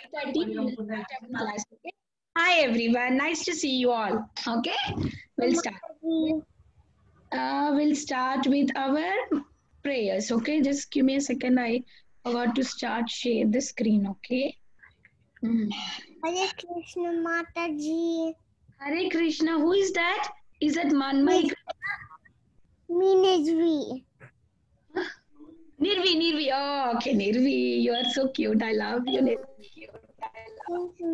5:30 we will start our class. Okay. Hi everyone, nice to see you all. Okay, we'll start. We'll start with our prayers. Okay, just give me a second. I forgot to start share the screen. Okay. Hmm. Hare Krishna Mataji. Hare Krishna. Who is that? Is that Manmay? Minajvi. Nirvi. Oh, okay, Nirvi. You are so cute. I love you, Nirvi.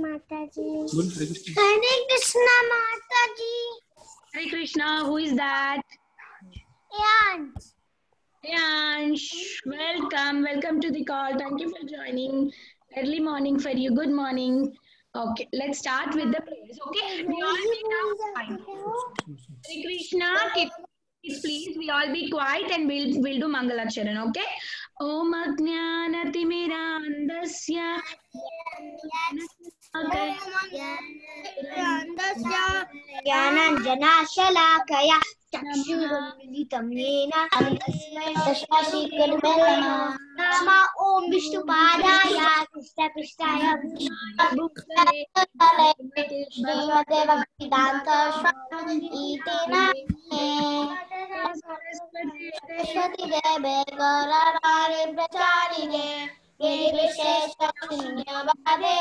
Mataji. Hare Krishna Mataji. Hare Krishna. Who is that? Yansh. Yansh, welcome to the call. Thank you for joining. Early morning for you. Good morning. Okay, let's start with the prayers. Okay, we all be now quiet. Hare Krishna, kids, please. We all be quiet and we'll do Mangalacharan. Okay. Om Ajnanatimiraandasya ज्ञानाञ्जनाशलाकया चक्षुरुन्मिलितं येन तस्मै श्रीगुरवे नमः ॐ विष्णुपादाय कृष्णपृष्ठाय श्रीमते भक्तिवेदान्त स्वामी सरस्वती देवे गौरवाणी प्रचारिणे निर्विशेषशून्यवादे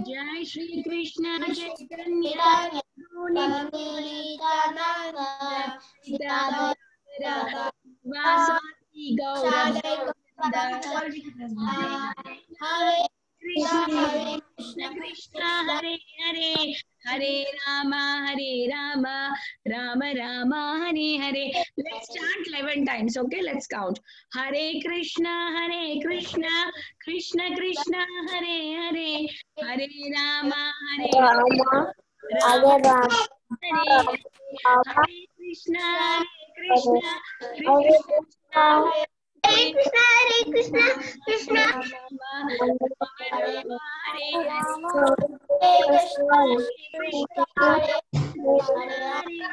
Jai Shri Krishna Chaitanya Vasati Gaurava Hare Krishna Krishna Hare Hare Hare Rama Rama Rama Hare Hare. Let's chant 11 times. Okay, let's count. Hare Krishna Krishna Krishna Hare Hare Hare Rama Rama Hare Krishna Krishna Hare Krishna, Krishna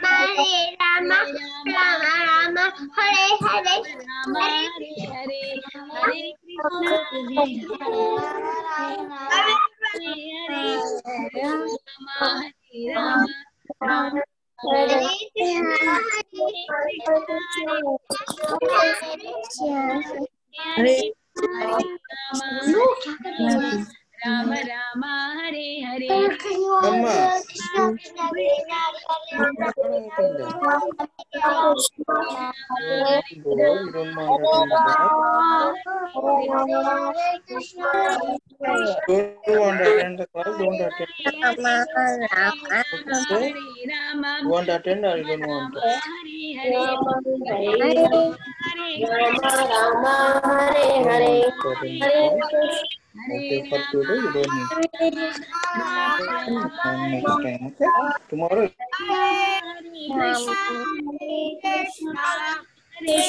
Hare Rama, Rama Rama, Hare Hare, Hare Krishna, Rama Hare Rama Rama Hare Hare. Don't want to attend the class, don't attend. You want to attend or you don't want to? Okay, for today you don't need. Next time, okay? Tomorrow. Hare Krishna Hare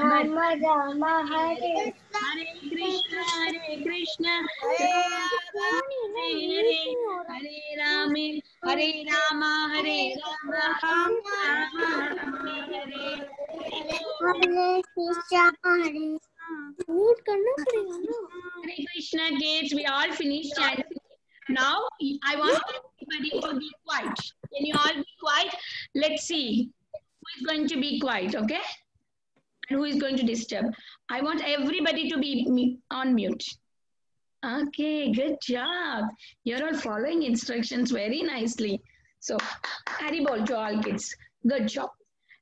Hare Rama Hare Krishna kids, we all finished chanting. Now I want everybody to be quiet. Can you all be quiet? Let's see who is going to be quiet, okay? And who is going to disturb. I want everybody to be on mute. Okay, good job. You're all following instructions very nicely. So, Haribol to all kids. Good job.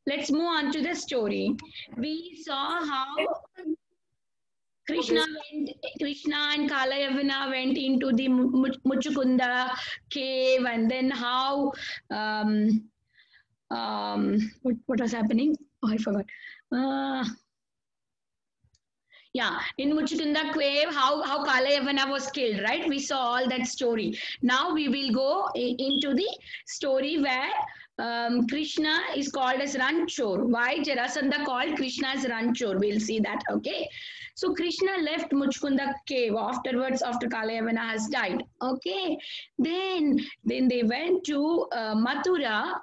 Let's move on to the story. We saw how Krishna and Kalayavana went into the Muchukunda cave, and then how what was happening? Oh, I forgot. Yeah, in Muchukunda cave, how Kalayavana was killed, right? We saw all that story. Now we will go into the story where Krishna is called as Ranchor. Why Jarasandha called Krishna as Ranchor? We'll see that, okay? So Krishna left Muchkunda cave afterwards after Kalayavana has died. Okay. Then they went to Mathura.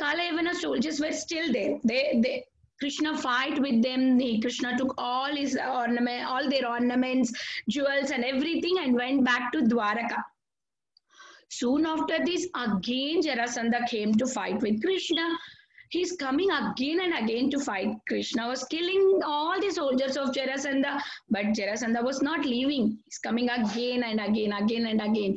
Kalayavana soldiers were still there. They Krishna fight with them. Krishna took all his ornament, all their ornaments, jewels, and everything, and went back to Dwaraka. Soon after this, again Jarasandha came to fight with Krishna. He's coming again and again to fight. Krishna was killing all the soldiers of Jarasandha, but Jarasandha was not leaving. He's coming again and again, again and again.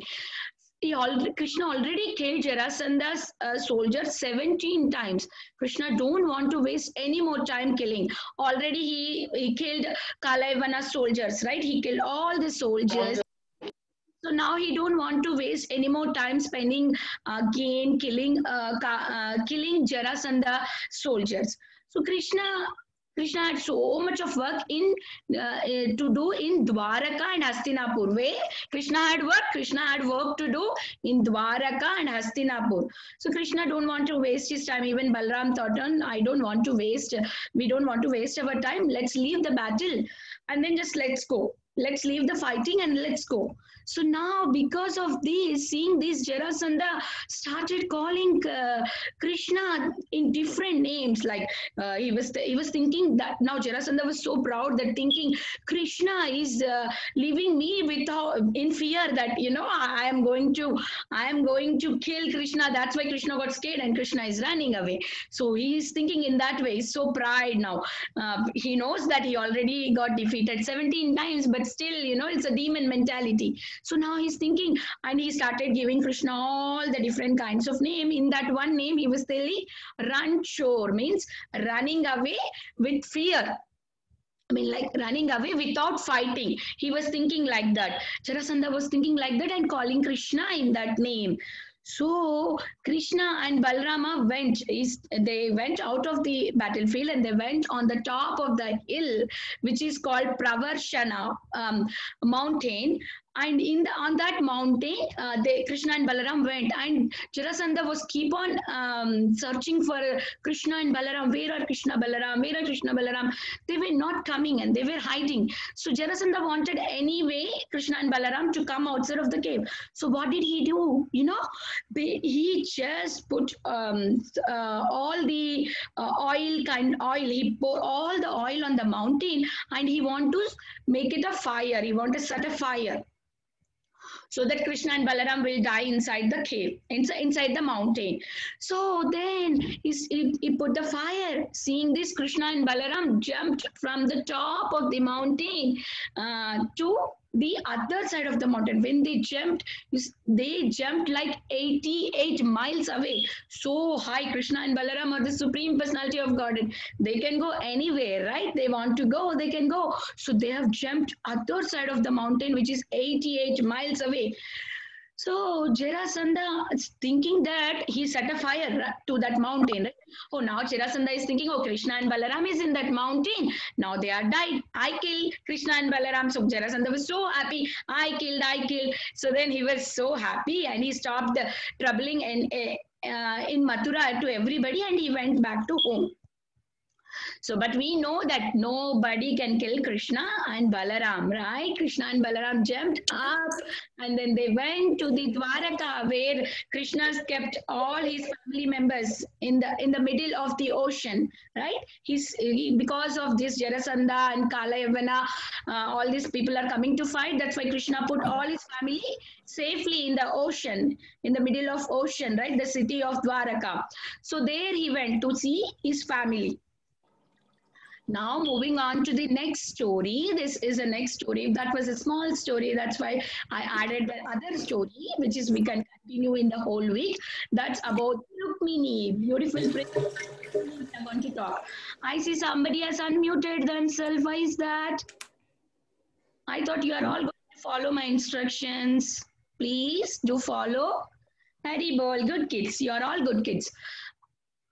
Krishna already killed Jarasandha's soldiers 17 times. Krishna don't want to waste any more time killing. Already he killed Kalayavana's soldiers, right? He killed all the soldiers. So now he don't want to waste any more time spending again killing Jarasandha soldiers. So Krishna had so much of work to do in Dwaraka and Hastinapur. Where Krishna had work to do in Dwaraka and Hastinapur. So Krishna don't want to waste his time. Even Balram thought on, we don't want to waste our time. Let's leave the battle and then just let's go. Let's leave the fighting and let's go. So now, because of this, seeing this, Jarasandha started calling Krishna in different names. Like he was thinking that now Jarasandha was so proud that thinking Krishna is leaving me in fear that I am going to kill Krishna. That's why Krishna got scared and Krishna is running away. So he is thinking in that way. He's so pride now. He knows that he already got defeated 17 times, but still, it's a demon mentality. So now he's thinking, and he started giving Krishna all the different kinds of name. In that one name, he was telling Ranchor, means running away with fear. I mean, like running away without fighting. He was thinking like that. Jarasandha was thinking like that and calling Krishna in that name. So Krishna and Balarama went out of the battlefield and they went on the top of the hill, which is called Pravarshana mountain. And on that mountain, Krishna and Balaram went, and Jarasandha was keep on searching for Krishna and Balaram. Where are Krishna Balaram? Where are Krishna Balaram? They were not coming and they were hiding. So Jarasandha wanted anyway Krishna and Balaram to come outside of the cave. So what did he do? He just put all the oil. He poured all the oil on the mountain, and he want to make it a fire. He want to set a fire, so that Krishna and Balaram will die inside the cave, inside the mountain. So then he put the fire. Seeing this, Krishna and Balaram jumped from the top of the mountain to the other side of the mountain. When they jumped like 88 miles away. So high. Krishna and Balaram are the Supreme Personality of Godhead. They can go anywhere, right? They want to go, they can go. So they have jumped other side of the mountain, which is 88 miles away. So Jarasandha is thinking that he set a fire to that mountain. Right? Oh, now Jarasandha is thinking, oh, Krishna and Balaram is in that mountain. Now they are died. I killed Krishna and Balaram. So Jarasandha was so happy. I killed. So then he was so happy and he stopped troubling in Mathura to everybody and he went back to home. So, but we know that nobody can kill Krishna and Balaram, right? Krishna and Balaram jumped up and then they went to the Dwaraka where Krishna kept all his family members in the middle of the ocean, right? Because of this Jarasandha and Kalayavana, all these people are coming to fight. That's why Krishna put all his family safely in the ocean, in the middle of ocean, right? The city of Dwaraka. So there he went to see his family. Now moving on to the next story. This is a next story. That was a small story. That's why I added the other story, which is we can continue in the whole week. That's about Rukmini, beautiful princess. I'm going to talk. I see somebody has unmuted themselves. Why is that? I thought you are all going to follow my instructions. Please do follow. Hari bol, good kids. You are all good kids.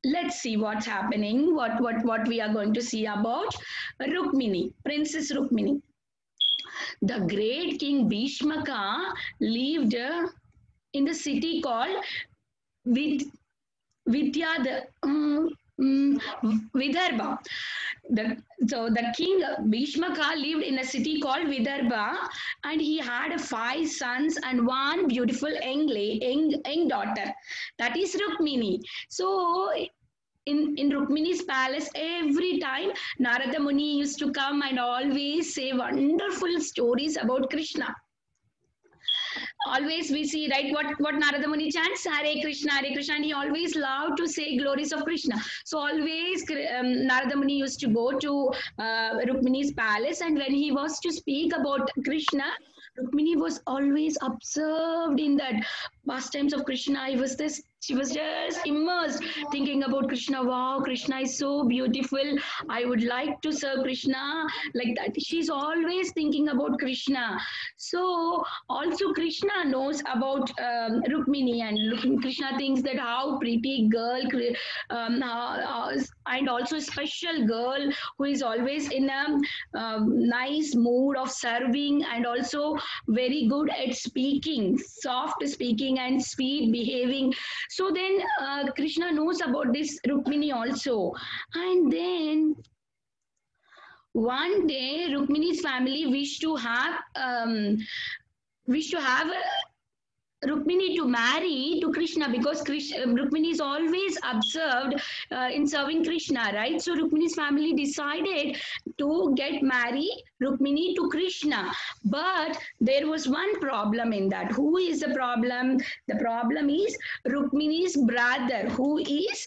Let's see what's happening, what we are going to see about Rukmini, Princess Rukmini. The great King Bhishmaka lived in the city called Vidarbha. So the king Bhishmaka lived in a city called Vidarbha, and he had 5 sons and one beautiful young daughter, that is Rukmini. So in Rukmini's palace, every time Narada Muni used to come and always say wonderful stories about Krishna. Always we see, right, what Narada Muni chants, Hare Krishna, and he always loved to say glories of Krishna. So always Narada Muni used to go to Rukmini's palace, and when he was to speak about Krishna, Rukmini was always observed in that pastimes of Krishna. She was just immersed thinking about Krishna. Wow, Krishna is so beautiful. I would like to serve Krishna, like that. She's always thinking about Krishna. So also Krishna knows about Rukmini, and Krishna thinks that how pretty girl, and also a special girl who is always in a nice mood of serving, and also very good at speaking, soft speaking and sweet behaving. So then Krishna knows about this Rukmini also. And then one day Rukmini's family wished to have Rukmini to marry to Krishna, because Rukmini is always observed in serving Krishna, right? So Rukmini's family decided to get married Rukmini to Krishna. But there was one problem in that. Who is the problem? The problem is Rukmini's brother, who is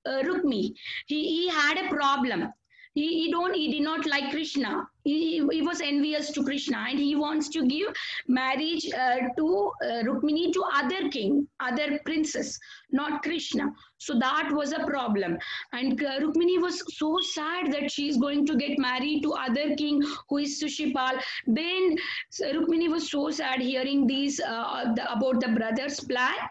Rukmi. He had a problem. He did not like Krishna. He was envious to Krishna, and he wants to give marriage to Rukmini to other princess, not Krishna. So that was a problem. And Rukmini was so sad that she is going to get married to other king, who is Shishupal. Then Rukmini was so sad hearing these about the brother's plan.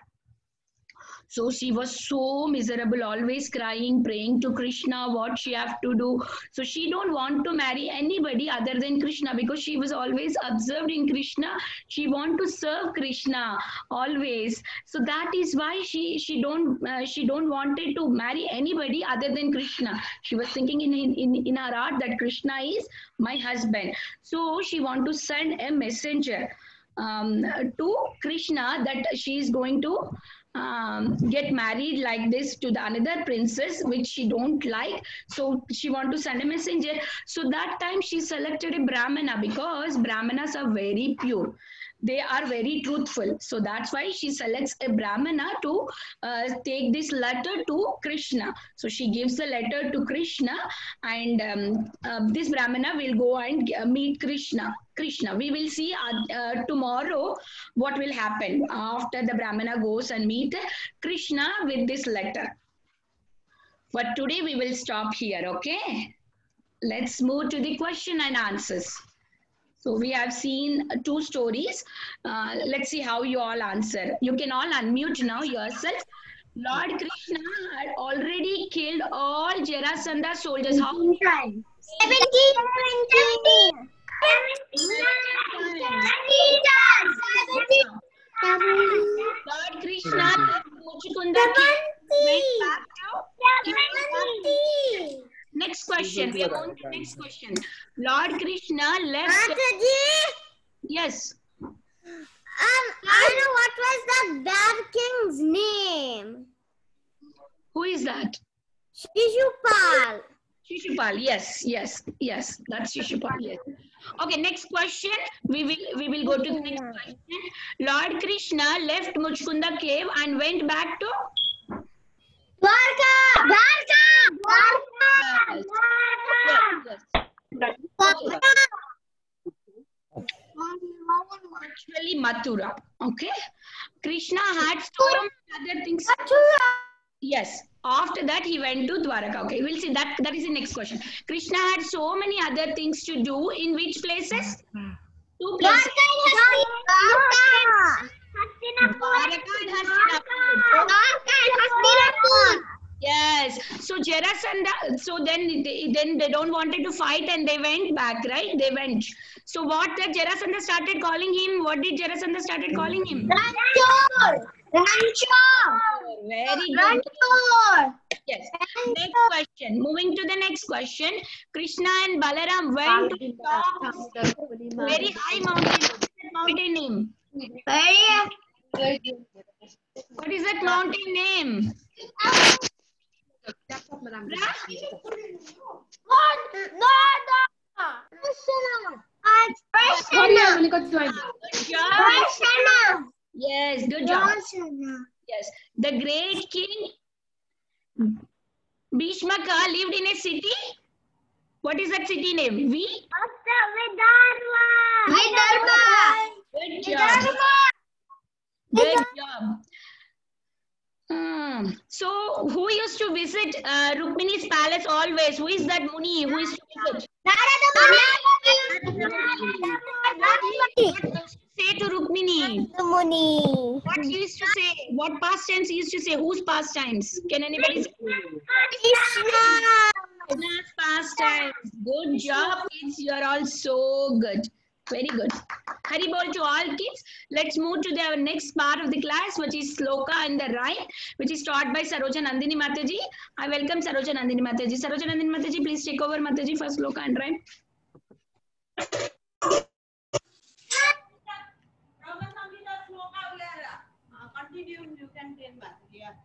So she was so miserable, always crying, praying to Krishna what she have to do. So she don't want to marry anybody other than Krishna, because she was always observed in Krishna. She want to serve Krishna always. So that is why she don't wanted to marry anybody other than Krishna. She was thinking in her heart that Krishna is my husband. So she want to send a messenger to Krishna that she is going to get married like this to the another princess, which she don't like. So she want to send a messenger. So that time she selected a Brahmana, because Brahmanas are very pure. They are very truthful. So that's why she selects a Brahmana to take this letter to Krishna. So she gives the letter to Krishna, and this Brahmana will go and meet Krishna. We will see tomorrow what will happen after the Brahmana goes and meet Krishna with this letter. But today we will stop here, okay? Let's move to the question and answers. So we have seen 2 stories. Let's see how you all answer. You can all unmute now yourself. Lord Krishna had already killed all Jarasandha's soldiers. How many times? 17. Lord Krishna left Muchukunda went back to next question. We are on to next question. Lord Krishna left. Mataji? Yes. I know what was the bad king's name. Who is that? Shishupal. Shishupal. Yes. That's Shishupal. Yes. Okay. Next question. We will go to the next question. Lord Krishna left Muchkunda cave and went back to Dwarka. Yes. Actually, Mathura. Okay. Krishna had so many other things. Yes. After that, he went to Dwaraka. Okay, we'll see that. That is the next question. Krishna had so many other things to do in which places? 2 places. Dwaraka and Hastinapur. Yes. So Jarasandha. So then they don't wanted to fight and they went back, right? They went. So what did Jarasandha started calling him? What did Jarasandha started calling him? Rancho. Very Run good. for. Yes. Next question. Moving to the next question. Krishna and Balaram went to the top of very high mountain. What is that mountain name? What is that mountain name? Good job. Yes, good job. Yes. The great king Bhishmaka lived in a city. What is that city name? Good job. Good job. So, who used to visit Rukmini's palace always? Who is that Muni? Who used to visit? Say to Rukmini. What he used to say? What past tense he used to say? Whose past times? Can anybody say? Krishna's past times. Good job, kids. You are all so good. Very good. Hari bol to all kids. Let's move to the next part of the class, which is Sloka and the rhyme, which is taught by Saroja Nandini Mataji. I welcome Saroja Nandini Mataji. Saroja Nandini Mataji, please take over Mataji for Sloka and rhyme.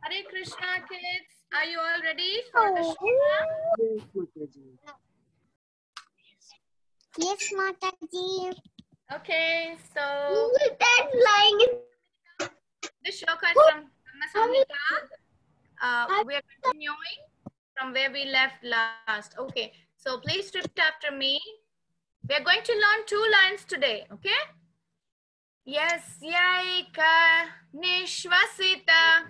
Hare Krishna, kids. Are you all ready for the Shloka? Yes, Mataji. Okay, so That's lying. this Shloka is from Brahma Samhita. We are continuing from where we left last. Okay, so please repeat after me. We are going to learn 2 lines today, okay? Yasyaika nishvasita.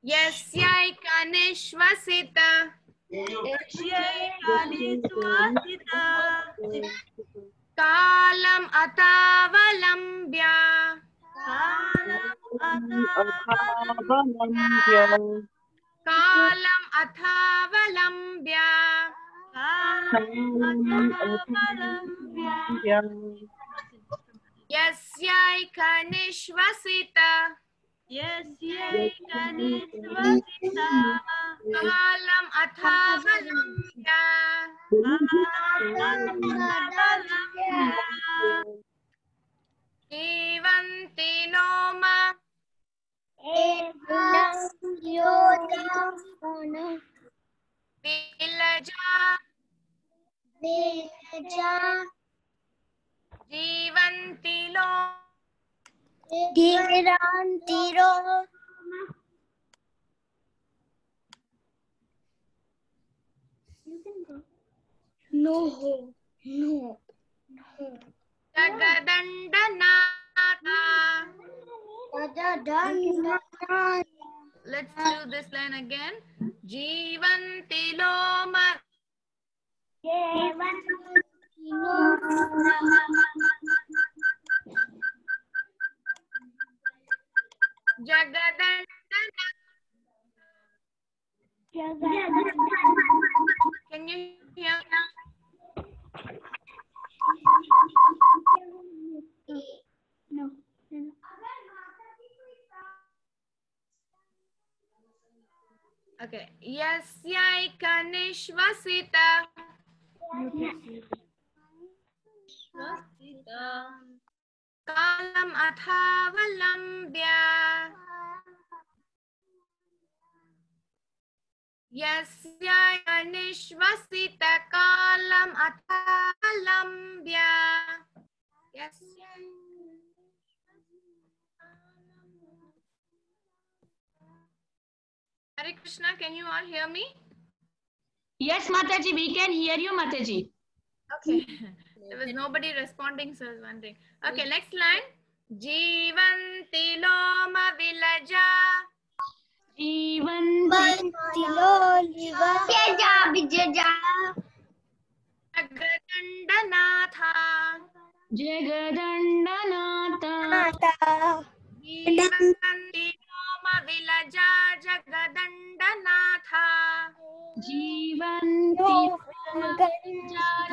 Yasyaika nishvasita. Kalam atavalambya. Kalam atavalambya. Yasyaika nishvasita. Kalam atavalambya. Jivanti noma. Vilaja. Jivanti noma. Jagadandanata. Let's do this line again. Jivanti loma. Jagadandana. Can you hear now? Okay. Yasyaika nishvasita. Kalam athavalambya. Yasyaika nishvasita kalam athavalambya. Hare Krishna, can you all hear me? Yes, Mataji, we can hear you, Mataji. Okay. There was nobody responding, so I was wondering. Okay, next line. Jivanti loma vilaja. Jagadandanatha. Jagadandanata. Jivanti loma vilaja jagadandanatha. Jivanti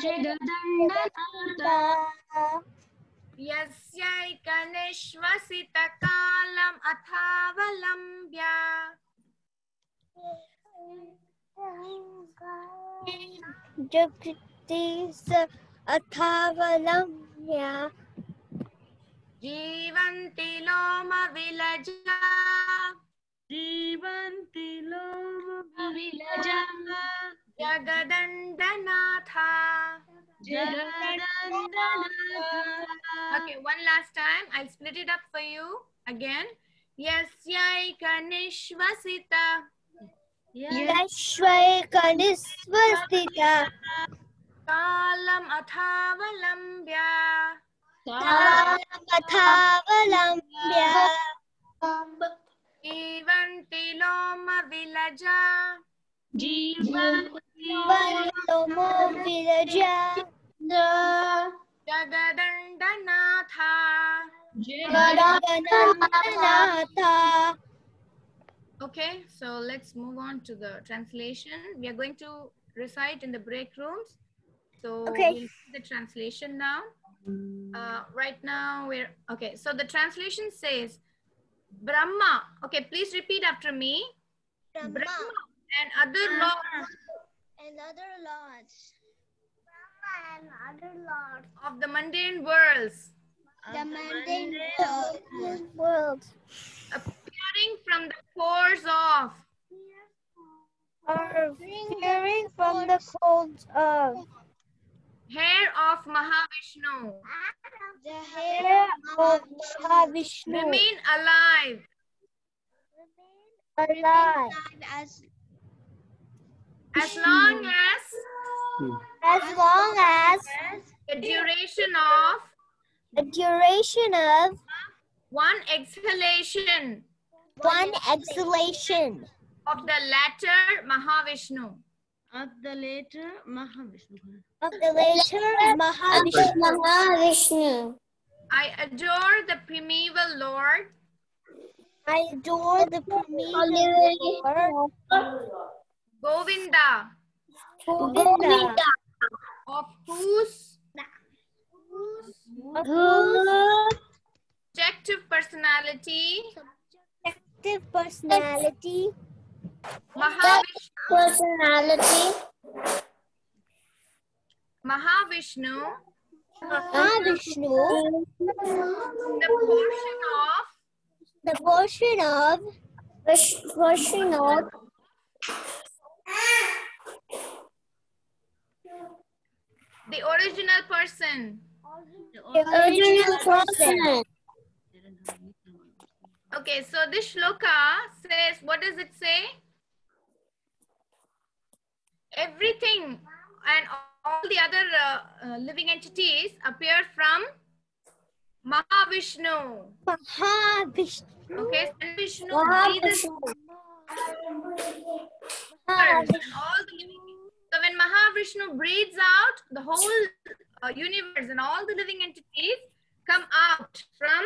Jagadandanata. Yasyaikanishvasitakalam athavalambya. Jagdish Athavalamya Jivanti loma vilaja. Jivanti loma vilaja. Jagadandanatha. Jagadandanatha. Okay, one last time. I'll split it up for you again. Yasyaikanishvasita. Yashvaikanishvasita Kalam athavalambya. Athavalambya Jivanti loma vilaja. Jivanti Valomo Vilaja Jagadandanatha. Jagadanatha. Okay, so let's move on to the translation. We are going to recite in the break rooms. So Okay. we'll see the translation now. Right now we're okay. So the translation says, Brahma. Okay, please repeat after me. Brahma and other lords And other lords. Brahma and other lords. of the mundane worlds, The mundane world appearing from the pores of are fearing from the cold of hair of Mahavishnu, the hair of Mahavishnu. remain alive Alive as long as as long as the duration of one exhalation one exhalation of the latter Mahavishnu. of the later Mahavishnu. of the later Mahavishnu. I adore the primeval Lord I adore the primeval Lord Govinda, Govinda, of whose of whose objective personality active personality Mahavishnu, Mahavishnu, the portion of the original person. the original person. Okay, so this shloka says, what does it say? Everything and all the other living entities appear from Mahavishnu. Mahavishnu. Okay, and Vishnu breathes and all the living. So when Mahavishnu breathes out, the whole universe and all the living entities come out from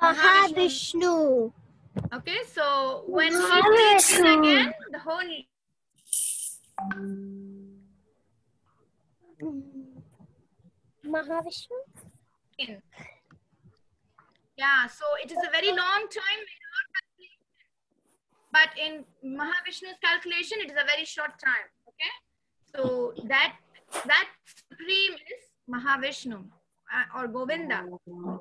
Mahavishnu. Okay, so when he breathes in again, the whole Mahavishnu. in. Yeah, so it is a very long time in our calculation. But in Mahavishnu's calculation, it is a very short time. Okay, so that supreme is Mahavishnu or Govinda.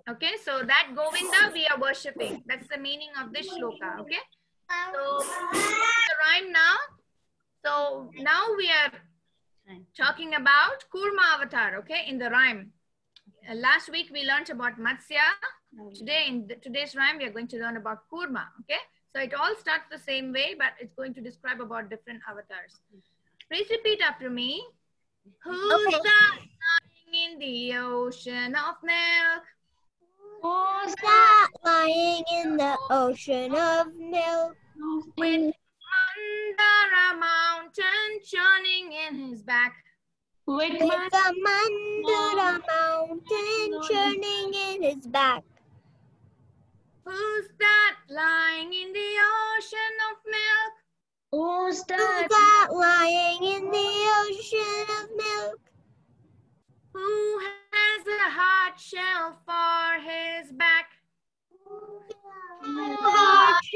Okay, so that Govinda we are worshipping. That's the meaning of this shloka. Okay, so the rhyme now. So now we are talking about Kurma avatar. Okay, in the rhyme. Last week we learned about Matsya. Today in today's rhyme we are going to learn about Kurma. Okay, so it all starts the same way, but it's going to describe about different avatars. Please repeat after me. Who's that lying in the ocean of milk? Who's that lying in the ocean of milk? With Mandara mountain churning in his back. With With the Mandara mountain churning in his back. Who's that lying in the ocean of milk? who's Who's that? that lying in the ocean of milk? Who has a hard shell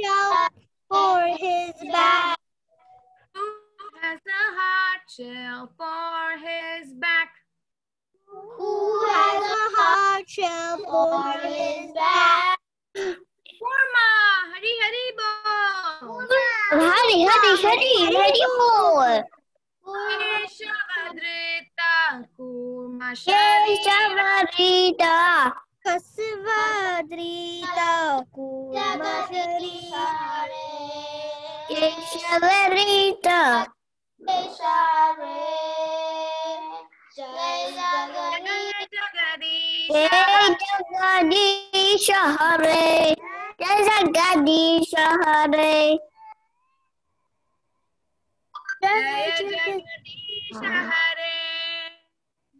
shell for his back? Who has a hard shell for his back? Who has a hard shell for his back? Kurma, Hari Hari Bol. Hari, Hari, Hari, Hari bol. Keshavadrita Kurma Keshavarita. Kasvadrita Kurma Sharira. Keshavarita. Jagadish. Jagadish Hare. Jagadish Hare. Jagadish Hare.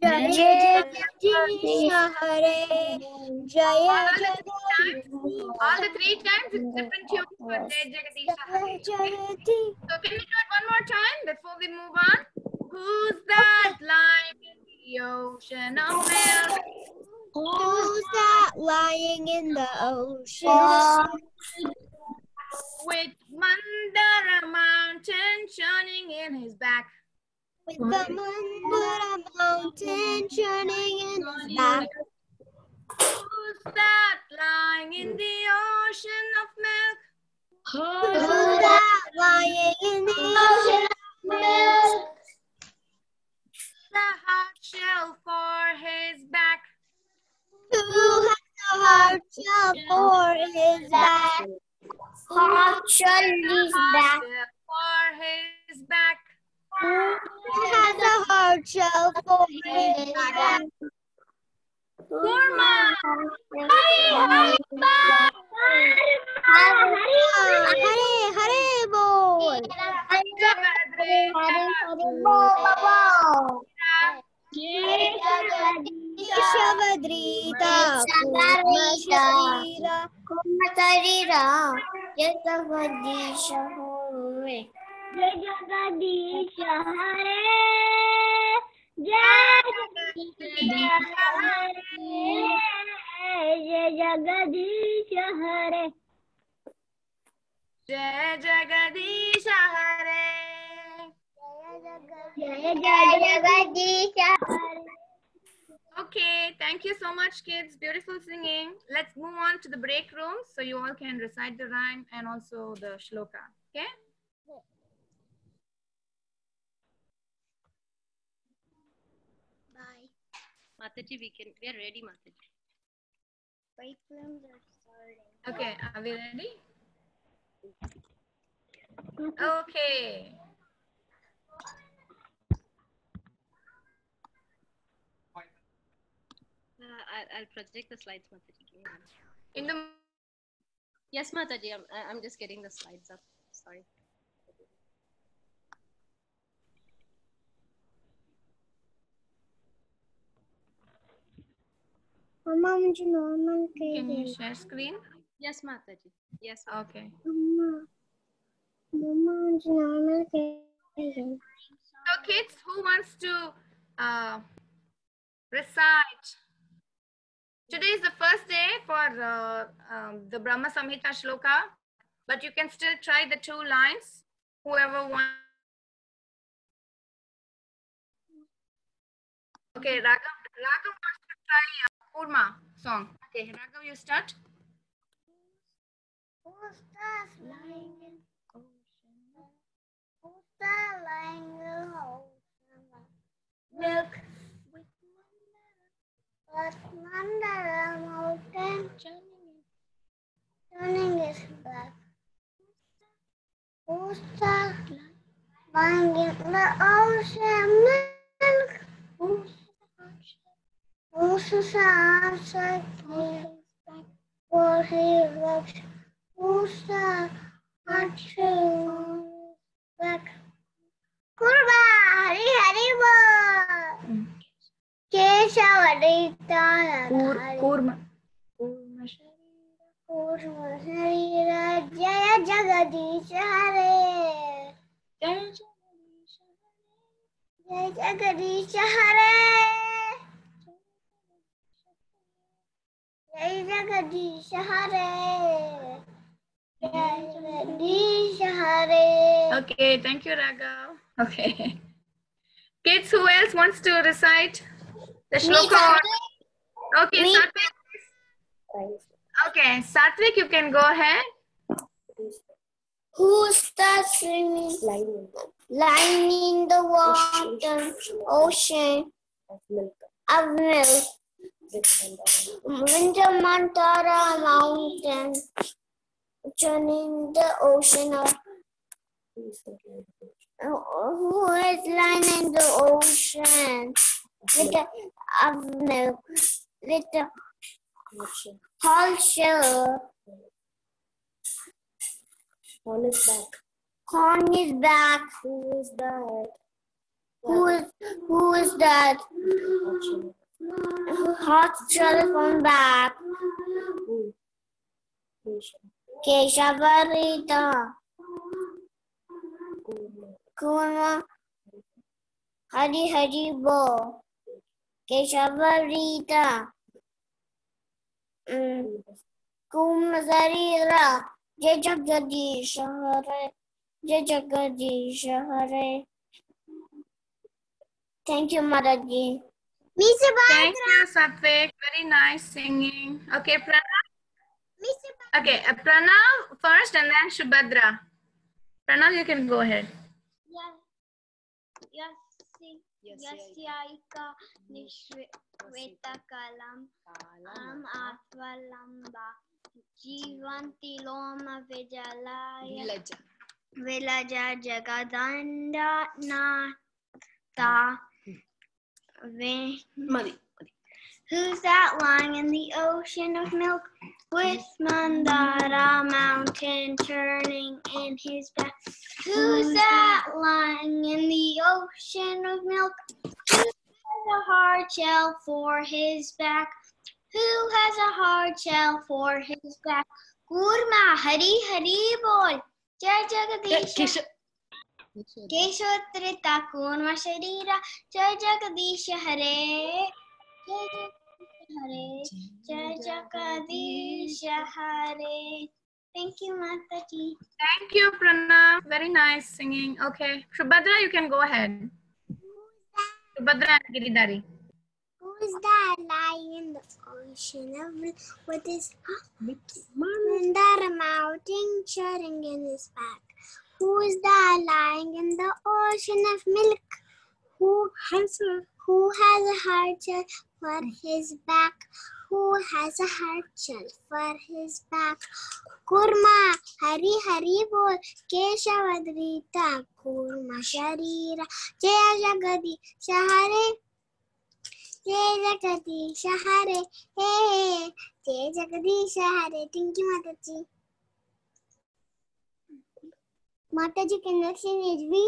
Jaya Jagadish Hare. Jaya Jagadish. All the three times it's different tunes for Jai Jagadish Hare. Okay? So can we do it one more time before we move on? Who's that lying in the ocean of milk? Who's that lying in the ocean? With Mandara mountain churning in his back. With the Mandara mountain churning in his back. Who's that lying in the ocean of milk? Who's that lying in the ocean of milk? The hard shell for his back. Who has a hard shell for his back? Hard shell is back. For his back. Who has a hard shell for his back? Kurma. Hare Hare bol. Keshavadrita Kurma Sharira. Jagadish Hare. Jagadish Hare. Jagadish Hare. Jai Jagadish Hare. Jagadish Hare. Okay, thank you so much, kids. Beautiful singing. Let's move on to the break room so you all can recite the rhyme and also the shloka. Okay? Bye. Mataji, we are ready, Mataji. Break rooms are starting. Okay, are we ready? Okay. I'll project the slides, Mataji. In the Yes, Mataji, I'm just getting the slides up. Sorry. Mama, मुझे normal can you share screen? Yes, Mataji. Yes. Okay. Mama, मुझे normal So kids, who wants to recite? Today is the first day for the Brahma Samhita shloka, but you can still try the 2 lines. Whoever wants. Okay, Raghav wants to try Kurma song. Okay, Raghav, you start. Who's that lying in the ocean? Who's that lying in the ocean? Milk with Mandara mountain turning his back. Who's that lying in the ocean? Milk. Who's that outside for his back? Who's that hard shell back? Kurma, Hari Hari bol. Keshavadrita Kurma. Kurma Sharira. Jaya Jagadish Hare. Jaya Jagadish Hare. Jaya Jagadish Hare. Jaya Harish Hare. Okay, thank you, Raghav. Okay. Kids, who else wants to recite the shloka? Okay, Me. Satvik. Okay, Satvik, you can go ahead. Who's that swimming? Lying in the water, ocean of milk. Winter Mantara mountain, churning the ocean of. Who is lying in the ocean with of milk, with a whole shell. On his back. On his back. Who is that? Who is that? Hot telephone back. Keshavarita. Kurma. Hari Hari Bo. Keshavarita. Kumazarira. Jai Jagadish Hare. Jai Jagadish Hare. Thank you, Mataji. Thank you, Satvik. Very nice singing. Okay, Pranav. Okay, Pranav first and then Shubhadra. Pranav, you can go ahead. Yasyaika Nishveta Kalam Atvalamba Jivanti Loma Vijalaya Vilaja Jagadanda Nata. Who's that lying in the ocean of milk with Mandara mountain turning in his back? Who's that lying in the ocean of milk? Who has a hard shell for his back? Who has a hard shell for his back? Kurma Hari Hari Bol. Jai Jagadish. Keshotrita Kurma Sharira. Jai Jagadish Hare. Jai Jagadish Hare. Thank you, Mataji. Thank you, Pranav. Very nice singing. Okay, Shubhadra, you can go ahead. Shubhadra and Giridhari. Who is that lying in the ocean of milk with his Mandara mountain shutting in his back? Who is that lying in the ocean of milk? Who has a hard shell for his back? Who has a hard shell for his back? Kurma Hari Hari Bol. Keshavadrita Kurma Sharira. Jaya Jagadish Hare. Jai Jagadish Hare. Hey, Jai Jagadish Hare. Thank you, Mataji. Mataji, can you sing Nijvi?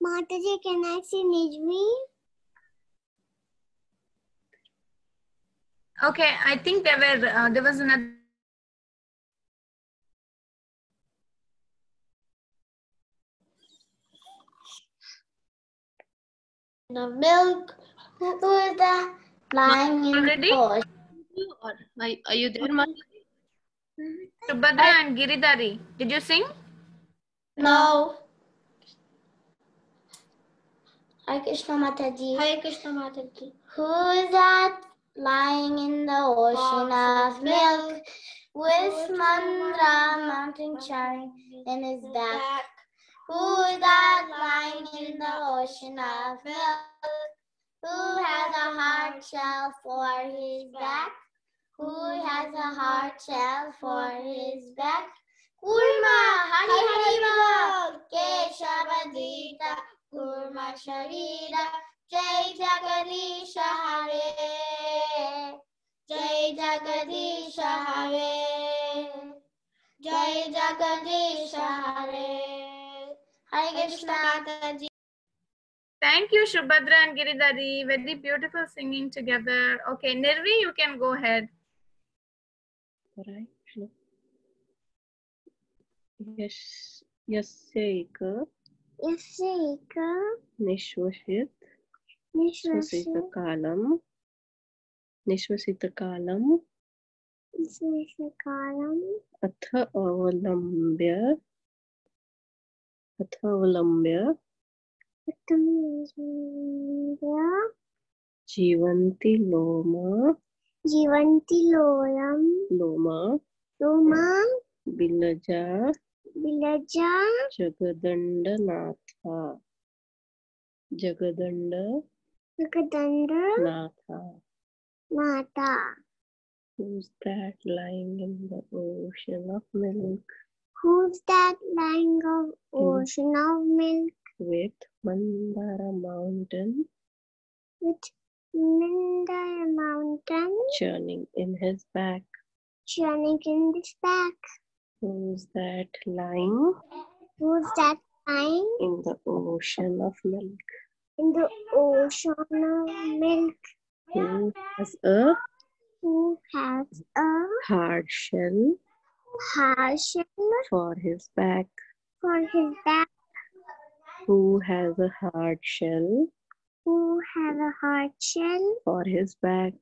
Mataji, can I sing Nijvi? Okay, I think there was another. The milk. Who is that lying in Already? the ocean? Or are you there, Mataji? Shubhadra and Giridhari. Did you sing? No. Hare Krishna Mataji. Hare Krishna Mataji. Who is that lying in the ocean of milk with Mandra mountain shining in his back? Who is that lying in the ocean of milk? Who has a hard shell for his back? Who has a hard shell for his back? Kurma Hari Hari Bol. Keshavadita Kurma Sharira. Jai Jagadish Hare. Jai Jagadish Hare. Jai Jagadish Hare. Hare Krishna Mataji. Thank you, Shubhadra and Giridhari. Very beautiful singing together. Okay, Nirvi, you can go ahead. Right. Yes. Yasyaika Yasyaika Nishvashit Nishvashit Kalam निश्वसितकालं Kalam. अथ अवलम्ब्य जीवन्ति Jivanti loyam. लोमा Loma. बिलजा Vilaja. जगदण्डनाथा Jagdandra. नाथा. Mata. Who's that lying in the ocean of milk Who's that lying of ocean of milk with Mandara mountain with Mandara mountain churning in his back? churning in his back? Who's that lying Who's that lying in the ocean of milk? in the ocean of milk? Who has a Who has a hard shell hard shell for his back? for his back? Who has a hard shell Who has a hard shell for his back?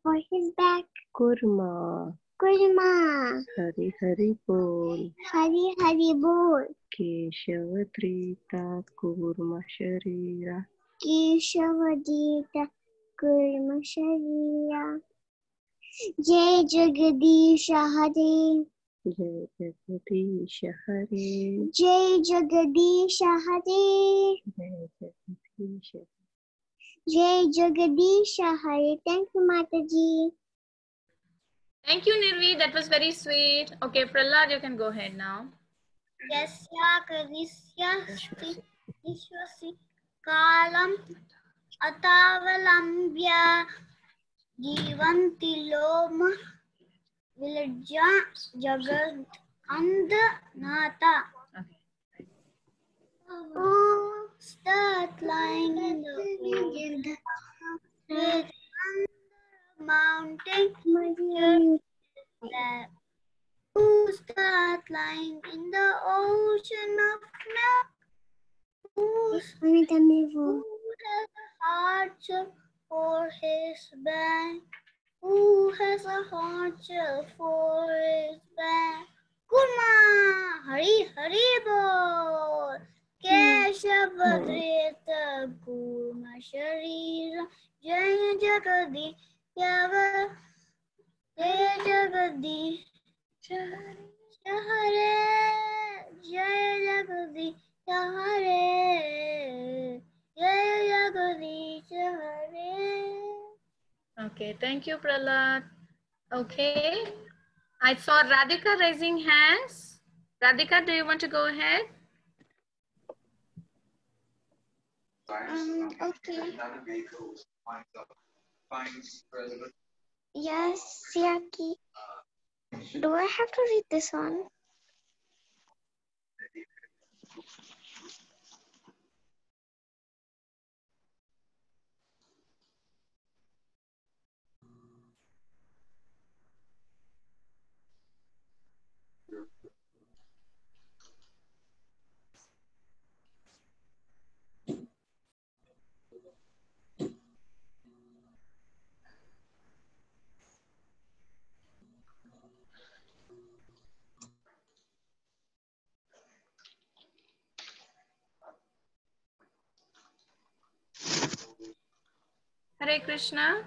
for his back? Kurma. Kurma. Hari Hari Bol. Hari Hari Bol. Keshavadrita Kurma Sharira. Keshavadita Kurma Sharira. Jai Jagadish Hare. Jai Jagadish Hare. Jai Jagadish Hare. Jai Jagadish. Jai Jagadish Hare. Thank you, Mataji. Thank you, Nirvi. That was very sweet. Okay, Prahlad, you can go ahead now. Yasya Karisya Vishwasi Kalam Atavalambya Jivanti Loma Vilaja Jagad Nata. Who's that lying in the with mountain? Who's that lying in the ocean of milk? Who has a hard shell for his back? Who has a hard shell for his back? Kurma, Hari Hari Bol. Keshavadrita Kurma Sharira. Jaya Jagadi Yaga. Jaya Jagadi Hare. Jaya Jagadi Hare. Jaya Jagadi Hare. Okay, thank you, Prahlad. Okay, I saw Radhika raising hands. Radhika, do you want to go ahead? Okay. Yes, Siaki. Do I have to read this one? Hare Krishna.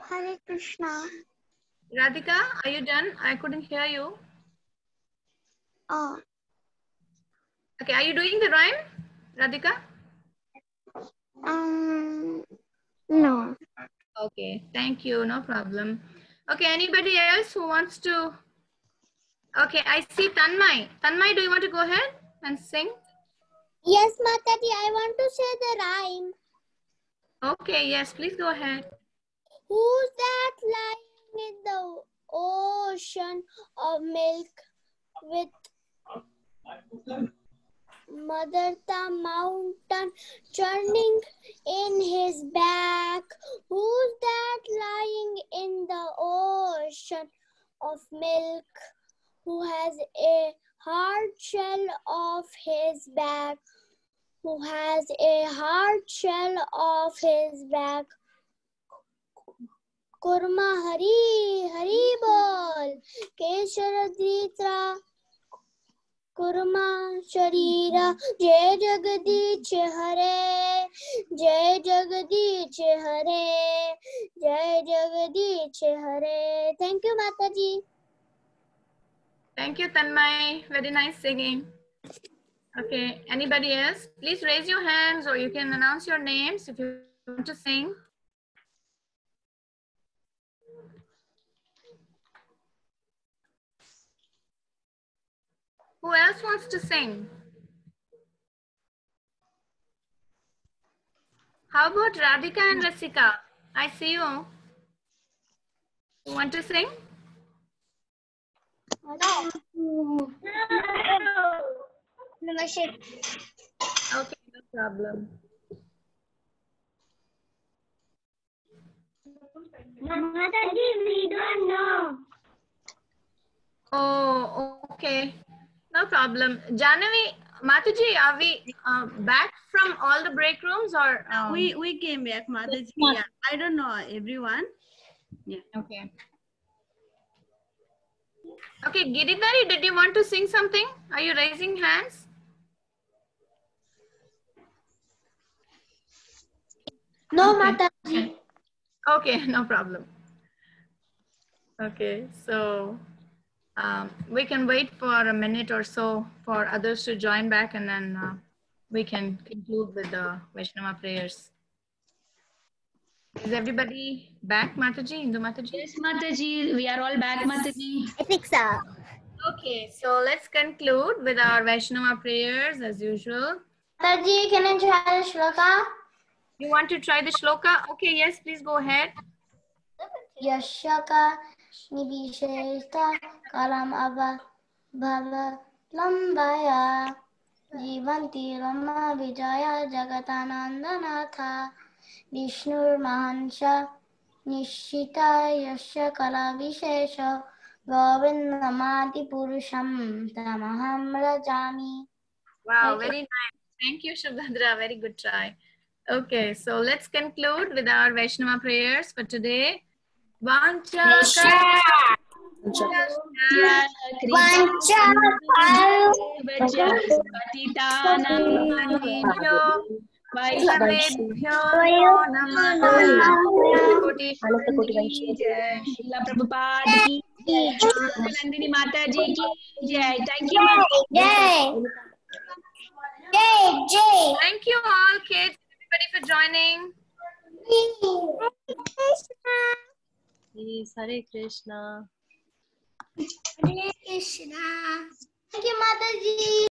Hare Krishna. Radhika, are you done? I couldn't hear you. Oh, Okay, are you doing the rhyme, Radhika? no. Okay, thank you. No problem. Okay, anybody else who wants to? Okay, I see Tanmay. Tanmay, do you want to go ahead and sing? Yes, Mataji, I want to say the rhyme. Okay, yes, please go ahead. Who's that lying in the ocean of milk with Madarta mountain churning in his back? Who's that lying in the ocean of milk who has a hard shell of his back? Who has a hard shell of his back? Kurma Hari Hari बोल केशर द्वित्रा कुर्मा शरीरा जय जगदीश हरे जय जगदीश हरे जय जगदीश हरे. Thank you, Mataji. Thank you, Tanmay. Very nice singing. Okay, anybody else? Please raise your hands or you can announce your names if you want to sing. Who else wants to sing? How about Radhika and Rasika? I see you. You want to sing? Okay, no problem. Mataji, we don't know. Oh, okay. No problem. Jahnavi, Mataji, are we back from all the break rooms or? We came back, Mataji. Yeah, I don't know everyone. Yeah. Okay. Okay, Giridhari, did you want to sing something? Are you raising hands? No, Okay. Mataji. Okay, no problem. Okay, so we can wait for a minute or so for others to join back and then we can conclude with the Vaishnava prayers. Is everybody back, Mataji, Indu Mataji? Yes, Mataji. We are all back, Mataji. I think so. Okay, so let's conclude with our Vaishnava prayers as usual. Mataji, can I try the shloka? You want to try the shloka? Okay, yes, please go ahead. Yashaka nibisheta kalam ava bhava lambaya jivanti rama vijaya jagatanandanatha Vishnur mahansha nishita yasya kala vishesha govindamati purusham tamaham rajami. Wow, very nice. Thank you, Shubhadra. Very good try. Okay, so let's conclude with our Vaishnava prayers for today. Vancha Nandini Mataji ki jai. Thank you, Jai. Jai, Jai. Thank you all kids, everybody for joining. Please, Hare Krishna. Hare Krishna. Thank you, Mataji.